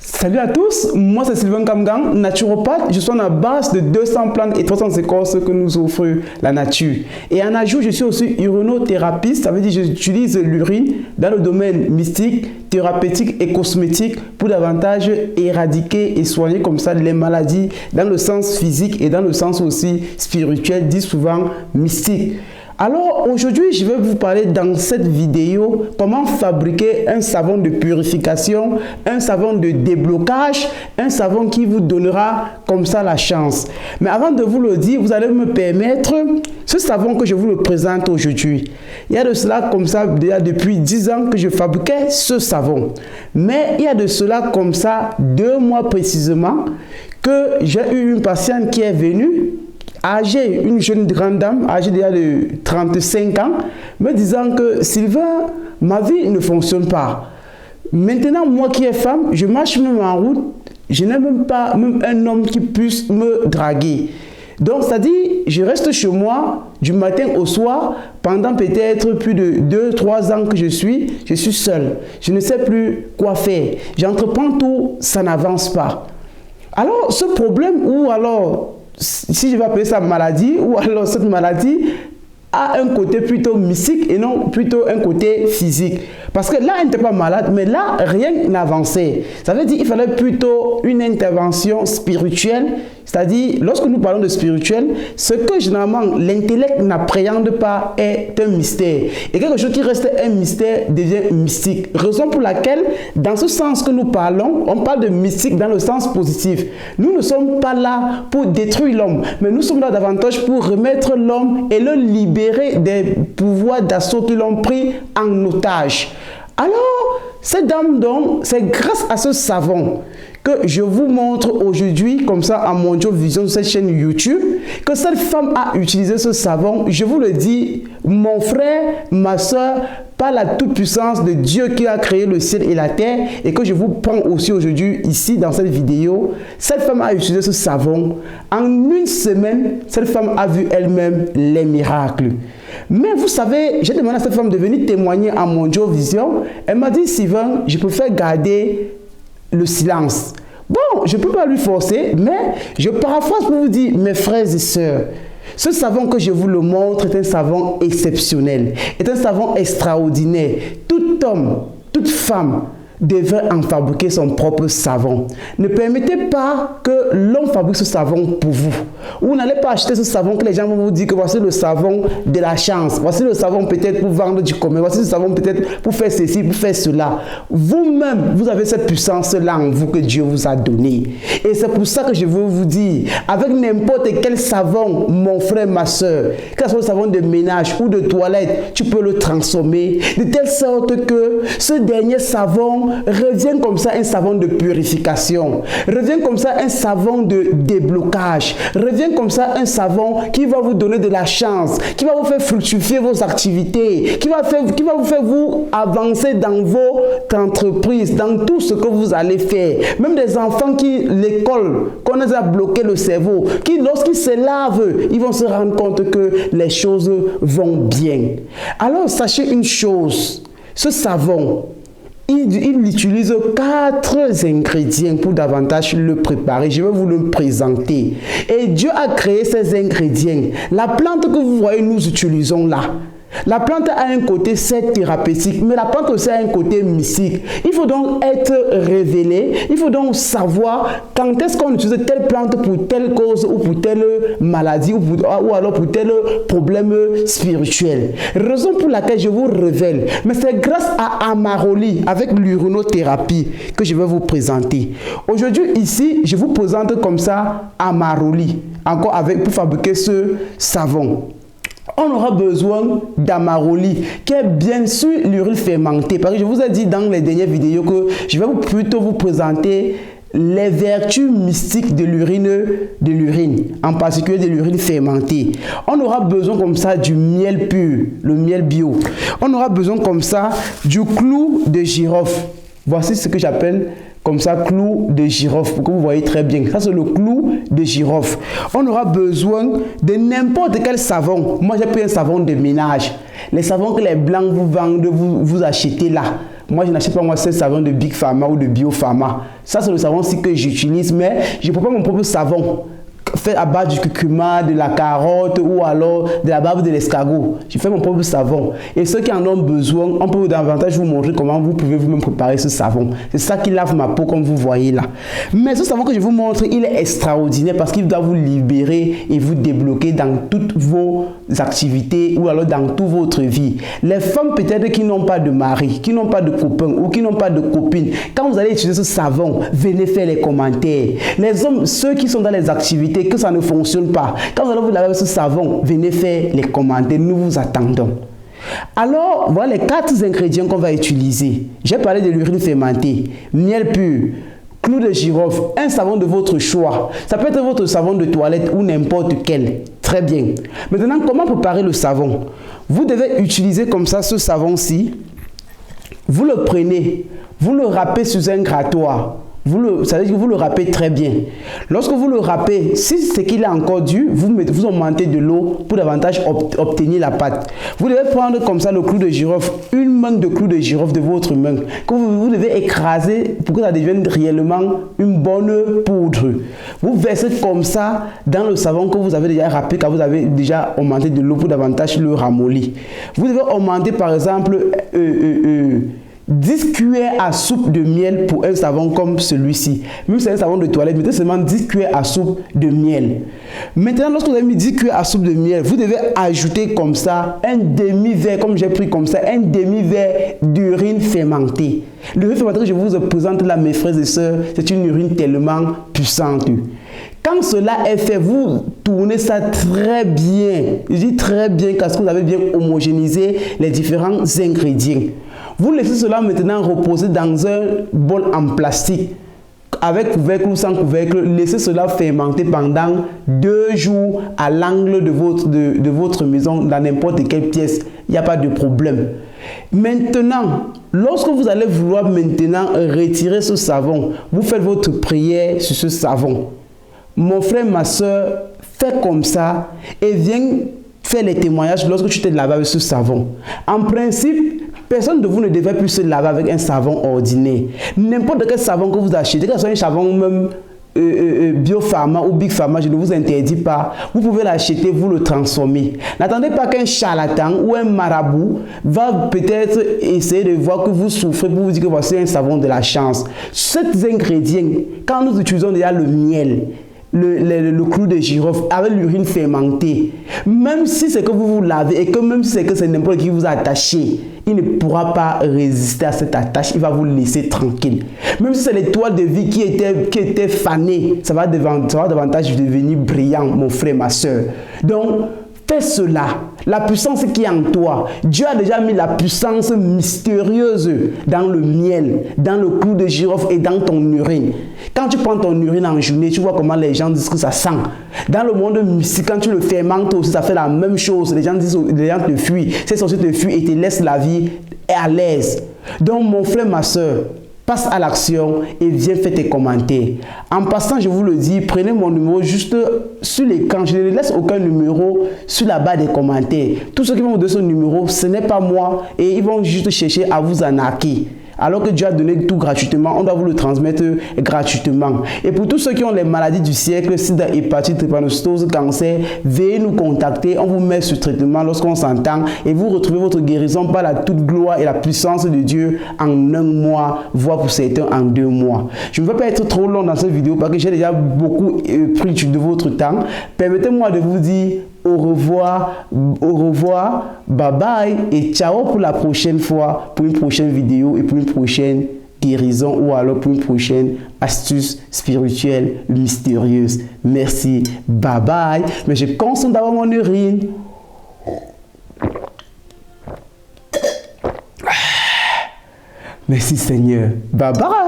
Salut à tous, moi c'est Sylvain Kamgang, naturopathe. Je suis à la base de 200 plantes et 300 écorces que nous offre la nature. Et en ajout, je suis aussi urinothérapeute, ça veut dire que j'utilise l'urine dans le domaine mystique, thérapeutique et cosmétique pour davantage éradiquer et soigner comme ça les maladies dans le sens physique et dans le sens aussi spirituel, dit souvent mystique. Alors aujourd'hui, je vais vous parler dans cette vidéo comment fabriquer un savon de purification, un savon de déblocage, un savon qui vous donnera comme ça la chance. Mais avant de vous le dire, vous allez me permettre, ce savon que je vous le présente aujourd'hui, il y a de cela comme ça, déjà depuis 10 ans que je fabriquais ce savon. Mais il y a de cela comme ça 2 mois précisément que j'ai eu une patiente qui est venue âgée, une jeune grande dame, âgée déjà de 35 ans, me disant que Sylvain, ma vie ne fonctionne pas. Maintenant, moi qui est femme, je marche même en route, je n'ai même pas un homme qui puisse me draguer. Donc, c'est-à-dire, je reste chez moi du matin au soir pendant peut-être plus de 2-3 ans que je suis seule. Je ne sais plus quoi faire. J'entreprends tout, ça n'avance pas. Alors, ce problème ou alors si je vais appeler ça maladie, ou alors cette maladie a un côté plutôt mystique et non plutôt un côté physique. Parce que là, elle n'était pas malade, mais là, rien n'avançait. Ça veut dire qu'il fallait plutôt une intervention spirituelle. C'est-à-dire, lorsque nous parlons de spirituel, ce que généralement l'intellect n'appréhende pas est un mystère. Et quelque chose qui reste un mystère devient mystique. Raison pour laquelle, dans ce sens que nous parlons, on parle de mystique dans le sens positif. Nous ne sommes pas là pour détruire l'homme, mais nous sommes là davantage pour remettre l'homme et le libérer des pouvoirs d'assaut qui l'ont pris en otage. Alors, cette dame donc, c'est grâce à ce savon que je vous montre aujourd'hui, comme ça, à Mondio Vision, sur cette chaîne YouTube, que cette femme a utilisé ce savon. Je vous le dis, mon frère, ma soeur, par la toute-puissance de Dieu qui a créé le ciel et la terre, et que je vous prends aussi aujourd'hui, ici, dans cette vidéo, cette femme a utilisé ce savon. En une semaine, cette femme a vu elle-même les miracles. Mais vous savez, j'ai demandé à cette femme de venir témoigner à Mondio Vision. Elle m'a dit, Sylvain, je préfère garder le silence. Bon, je ne peux pas lui forcer, mais je paraphrase pour vous dire, mes frères et sœurs, ce savon que je vous le montre est un savon exceptionnel, est un savon extraordinaire. Tout homme, toute femme devrait en fabriquer son propre savon. Ne permettez pas que l'on fabrique ce savon pour vous. Vous n'allez pas acheter ce savon que les gens vont vous dire que voici le savon de la chance, voici le savon peut-être pour vendre du commerce, voici le savon peut-être pour faire ceci, pour faire cela. Vous-même, vous avez cette puissance-là en vous que Dieu vous a donnée. Et c'est pour ça que je veux vous dire, avec n'importe quel savon, mon frère, ma soeur, que ce soit le savon de ménage ou de toilette, tu peux le transformer de telle sorte que ce dernier savon revient comme ça un savon de purification, revient comme ça un savon de déblocage, revient comme ça un savon qui va vous donner de la chance, qui va vous faire fructifier vos activités, qui va vous faire vous avancer dans votre entreprise, dans tout ce que vous allez faire. Même des enfants qui, l'école, qu'on les a bloqué le cerveau, qui lorsqu'ils se lavent, ils vont se rendre compte que les choses vont bien. Alors sachez une chose, ce savon, il utilise 4 ingrédients pour davantage le préparer. Je vais vous le présenter. Et Dieu a créé ces ingrédients. La plante que vous voyez, nous utilisons là. La plante a un côté certes thérapeutique, mais la plante aussi a un côté mystique. Il faut donc être révélé, il faut donc savoir quand est-ce qu'on utilise telle plante pour telle cause ou pour telle maladie ou alors pour tel problème spirituel. Raison pour laquelle je vous révèle, mais c'est grâce à Amaroli avec l'urinothérapie que je vais vous présenter. Aujourd'hui ici, je vous présente comme ça Amaroli, encore pour fabriquer ce savon. On aura besoin d'Amaroli, qui est bien sûr l'urine fermentée. Parce que je vous ai dit dans les dernières vidéos que je vais plutôt vous présenter les vertus mystiques de l'urine, en particulier de l'urine fermentée. On aura besoin comme ça du miel pur, le miel bio. On aura besoin comme ça du clou de girofle. Voici ce que j'appelle comme ça clou de girofle, pour que vous voyez très bien. Ça, c'est le clou de girofle. On aura besoin de n'importe quel savon. Moi, j'ai pris un savon de ménage. Les savons que les blancs vous vendent, vous achetez là. Moi, je n'achète pas moi ce savon de Big Pharma ou de Bio Pharma. Ça, c'est le savon aussi que j'utilise, mais je ne prends pas mon propre savon fait à base du curcuma, de la carotte ou alors de la barbe de l'escargot. Je fais mon propre savon. Et ceux qui en ont besoin, on peut davantage vous montrer comment vous pouvez vous-même préparer ce savon. C'est ça qui lave ma peau comme vous voyez là. Mais ce savon que je vous montre, il est extraordinaire parce qu'il doit vous libérer et vous débloquer dans toutes vos activités ou alors dans toute votre vie. Les femmes peut-être qui n'ont pas de mari, qui n'ont pas de copain ou qui n'ont pas de copine, quand vous allez utiliser ce savon, venez faire les commentaires. Les hommes, ceux qui sont dans les activités, que ça ne fonctionne pas, quand vous allez vous laver avec ce savon, venez faire les commentaires, nous vous attendons. Alors, voilà les 4 ingrédients qu'on va utiliser. J'ai parlé de l'urine fermentée, miel pur, clou de girofle, un savon de votre choix. Ça peut être votre savon de toilette ou n'importe quel. Très bien. Maintenant, comment préparer le savon? Vous devez utiliser comme ça ce savon-ci. Vous le prenez, vous le râpez sur un grattoir. Ça veut dire que vous le râpez très bien. Lorsque vous le râpez, si c'est qu'il est encore dur, vous augmentez de l'eau pour davantage obtenir la pâte. Vous devez prendre comme ça le clou de girofle, une main de clou de girofle de votre main, que vous devez écraser pour que ça devienne réellement une bonne poudre. Vous versez comme ça dans le savon que vous avez déjà râpé, quand vous avez déjà augmenté de l'eau pour davantage le ramollir. Vous devez augmenter par exemple 10 cuillères à soupe de miel pour un savon comme celui-ci. Même si c'est un savon de toilette, mettez seulement 10 cuillères à soupe de miel. Maintenant, lorsque vous avez mis 10 cuillères à soupe de miel, vous devez ajouter comme ça un demi-verre, comme j'ai pris comme ça, un demi-verre d'urine fermentée. L'urine fermentée que je vous présente là, mes frères et sœurs, c'est une urine tellement puissante. Quand cela est fait, vous tournez ça très bien. Je dis très bien parce que vous avez bien homogénéisé les différents ingrédients. Vous laissez cela maintenant reposer dans un bol en plastique. Avec couvercle ou sans couvercle, laissez cela fermenter pendant 2 jours à l'angle de votre maison, dans n'importe quelle pièce. Il n'y a pas de problème. Maintenant, lorsque vous allez vouloir maintenant retirer ce savon, vous faites votre prière sur ce savon. Mon frère, ma soeur, fais comme ça et viens faire les témoignages lorsque tu te laves avec ce savon. En principe, personne de vous ne devrait plus se laver avec un savon ordinaire. N'importe quel savon que vous achetez, que ce soit un savon même Bio Pharma ou Big Pharma, je ne vous interdis pas. Vous pouvez l'acheter, vous le transformer. N'attendez pas qu'un charlatan ou un marabout va peut-être essayer de voir que vous souffrez pour vous dire que voici un savon de la chance. Cet ingrédient, quand nous utilisons déjà le miel, le clou de girofle avec l'urine fermentée, même si c'est que vous vous lavez et que même si c'est que c'est n'importe qui vous a attaché, il ne pourra pas résister à cette attache, il va vous laisser tranquille. Même si c'est l'étoile de vie qui était fanée, ça va davantage devenir brillant, mon frère, ma soeur. Donc, fais cela. La puissance qui est en toi. Dieu a déjà mis la puissance mystérieuse dans le miel, dans le clou de girofle et dans ton urine. Quand tu prends ton urine en journée, tu vois comment les gens disent que ça sent. Dans le monde mystique, quand tu le fermentes aussi, ça fait la même chose. Les gens te fuient. Ces sorciers te fuient et te laissent la vie à l'aise. Donc, mon frère, ma soeur, passe à l'action et viens faire tes commentaires. En passant, je vous le dis, prenez mon numéro juste sur l'écran. Je ne laisse aucun numéro sur la barre des commentaires. Tous ceux qui vont vous donner ce numéro, ce n'est pas moi et ils vont juste chercher à vous arnaquer. Alors que Dieu a donné tout gratuitement, on doit vous le transmettre gratuitement. Et pour tous ceux qui ont les maladies du siècle, sida, hépatite, drépanocytose, cancer, veuillez nous contacter. On vous met sur traitement lorsqu'on s'entend et vous retrouvez votre guérison par la toute gloire et la puissance de Dieu en 1 mois, voire pour certains en 2 mois. Je ne veux pas être trop long dans cette vidéo parce que j'ai déjà beaucoup pris de votre temps. Permettez-moi de vous dire au revoir, bye bye et ciao pour la prochaine fois, pour une prochaine vidéo et pour une prochaine guérison ou alors pour une prochaine astuce spirituelle mystérieuse. Merci, bye bye. Mais je consomme d'abord mon urine. Merci Seigneur, bye bye.